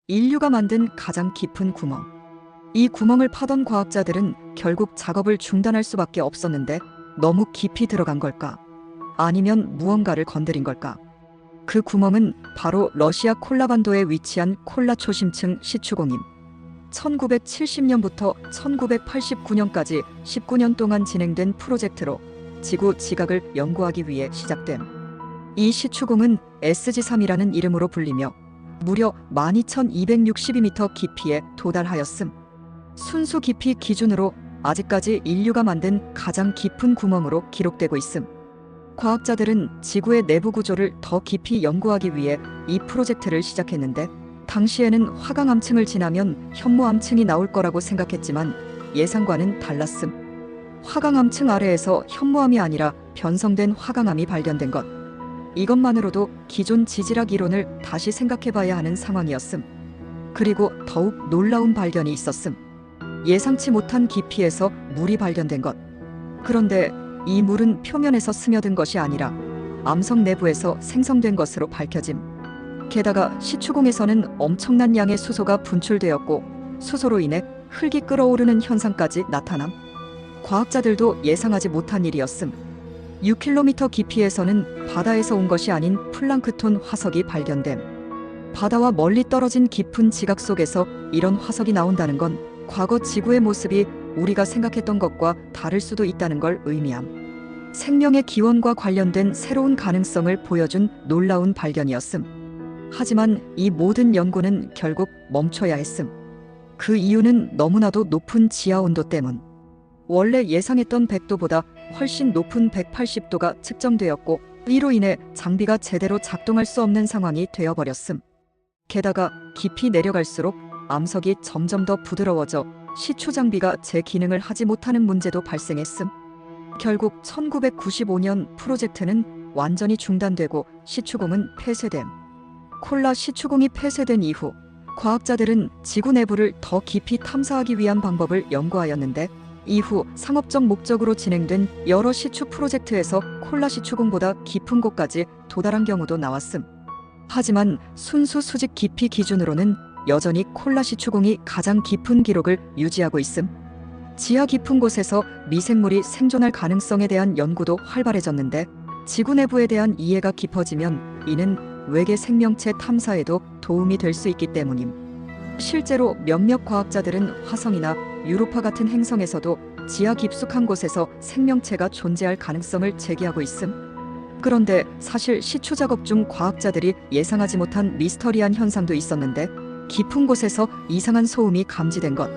인류가 만든 가장 깊은 구멍. 이 구멍을 파던 과학자들은 결국 작업을 중단할 수밖에 없었는데 너무 깊이 들어간 걸까? 아니면 무언가를 건드린 걸까? 그 구멍은 바로 러시아 콜라반도에 위치한 콜라 초심층 시추공임. 1970년부터 1989년까지 19년 동안 진행된 프로젝트로 지구 지각을 연구하기 위해 시작됨. 이 시추공은 SG3이라는 이름으로 불리며 무려 12,262m 깊이에 도달하였음. 순수 깊이 기준으로 아직까지 인류가 만든 가장 깊은 구멍으로 기록되고 있음. 과학자들은 지구의 내부 구조를 더 깊이 연구하기 위해 이 프로젝트를 시작했는데 당시에는 화강암층을 지나면 현모암층이 나올 거라고 생각했지만 예상과는 달랐음. 화강암층 아래에서 현모암이 아니라 변성된 화강암이 발견된 것. 이것만으로도 기존 지질학 이론을 다시 생각해봐야 하는 상황이었음. 그리고 더욱 놀라운 발견이 있었음. 예상치 못한 깊이에서 물이 발견된 것. 그런데 이 물은 표면에서 스며든 것이 아니라 암석 내부에서 생성된 것으로 밝혀짐. 게다가 시추공에서는 엄청난 양의 수소가 분출되었고 수소로 인해 흙이 끓어오르는 현상까지 나타남. 과학자들도 예상하지 못한 일이었음. 6km 깊이에서는 바다에서 온 것이 아닌 플랑크톤 화석이 발견됨. 바다와 멀리 떨어진 깊은 지각 속에서 이런 화석이 나온다는 건 과거 지구의 모습이 우리가 생각했던 것과 다를 수도 있다는 걸 의미함. 생명의 기원과 관련된 새로운 가능성을 보여준 놀라운 발견이었음. 하지만 이 모든 연구는 결국 멈춰야 했음. 그 이유는 너무나도 높은 지하 온도 때문. 원래 예상했던 100도보다 훨씬 높은 180도가 측정되었고 이로 인해 장비가 제대로 작동할 수 없는 상황이 되어버렸음. 게다가 깊이 내려갈수록 암석이 점점 더 부드러워져 시추 장비가 제 기능을 하지 못하는 문제도 발생했음. 결국 1995년 프로젝트는 완전히 중단되고 시추공은 폐쇄됨. 콜라 시추공이 폐쇄된 이후 과학자들은 지구 내부를 더 깊이 탐사하기 위한 방법을 연구하였는데 이후 상업적 목적으로 진행된 여러 시추 프로젝트에서 콜라 시추공보다 깊은 곳까지 도달한 경우도 나왔음. 하지만 순수 수직 깊이 기준으로는 여전히 콜라 시추공이 가장 깊은 기록을 유지하고 있음. 지하 깊은 곳에서 미생물이 생존할 가능성에 대한 연구도 활발해졌는데 지구 내부에 대한 이해가 깊어지면 이는 외계 생명체 탐사에도 도움이 될 수 있기 때문임. 실제로 몇몇 과학자들은 화성이나 유로파 같은 행성에서도 지하 깊숙한 곳에서 생명체가 존재할 가능성을 제기하고 있음. 그런데 사실 시추 작업 중 과학자들이 예상하지 못한 미스터리한 현상도 있었는데 깊은 곳에서 이상한 소음이 감지된 것.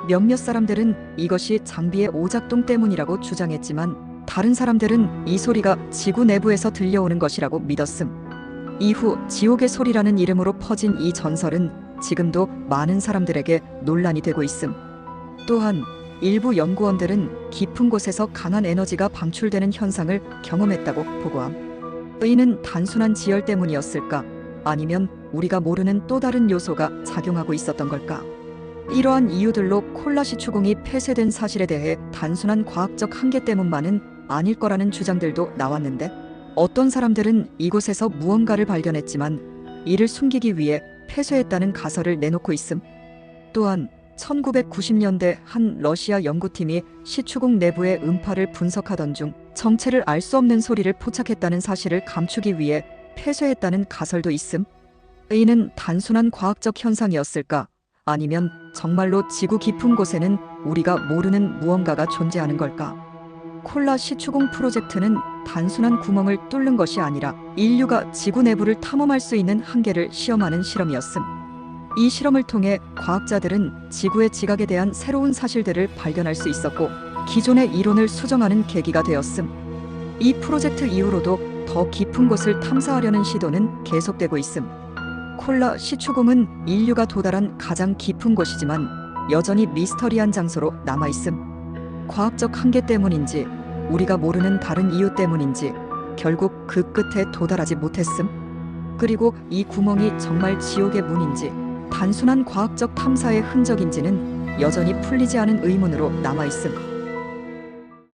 몇몇 사람들은 이것이 장비의 오작동 때문이라고 주장했지만 다른 사람들은 이 소리가 지구 내부에서 들려오는 것이라고 믿었음. 이후 지옥의 소리라는 이름으로 퍼진 이 전설은 지금도 많은 사람들에게 논란이 되고 있음. 또한 일부 연구원들은 깊은 곳에서 강한 에너지가 방출되는 현상을 경험했다고 보고함. 이는 단순한 지열 때문이었을까? 아니면 우리가 모르는 또 다른 요소가 작용하고 있었던 걸까? 이러한 이유들로 콜라 시추공이 폐쇄된 사실에 대해 단순한 과학적 한계 때문만은 아닐 거라는 주장들도 나왔는데 어떤 사람들은 이곳에서 무언가를 발견했지만 이를 숨기기 위해 폐쇄했다는 가설을 내놓고 있음. 또한 1990년대 한 러시아 연구팀이 시추공 내부의 음파를 분석하던 중 정체를 알 수 없는 소리를 포착했다는 사실을 감추기 위해 폐쇄했다는 가설도 있음. 이는 단순한 과학적 현상이었을까? 아니면 정말로 지구 깊은 곳에는 우리가 모르는 무언가가 존재하는 걸까? 콜라 시추공 프로젝트는 단순한 구멍을 뚫는 것이 아니라 인류가 지구 내부를 탐험할 수 있는 한계를 시험하는 실험이었음. 이 실험을 통해 과학자들은 지구의 지각에 대한 새로운 사실들을 발견할 수 있었고 기존의 이론을 수정하는 계기가 되었음. 이 프로젝트 이후로도 더 깊은 곳을 탐사하려는 시도는 계속되고 있음. 콜라 시추공은 인류가 도달한 가장 깊은 곳이지만 여전히 미스터리한 장소로 남아있음. 과학적 한계 때문인지 우리가 모르는 다른 이유 때문인지 결국 그 끝에 도달하지 못했음. 그리고 이 구멍이 정말 지옥의 문인지 단순한 과학적 탐사의 흔적인지는 여전히 풀리지 않은 의문으로 남아있음.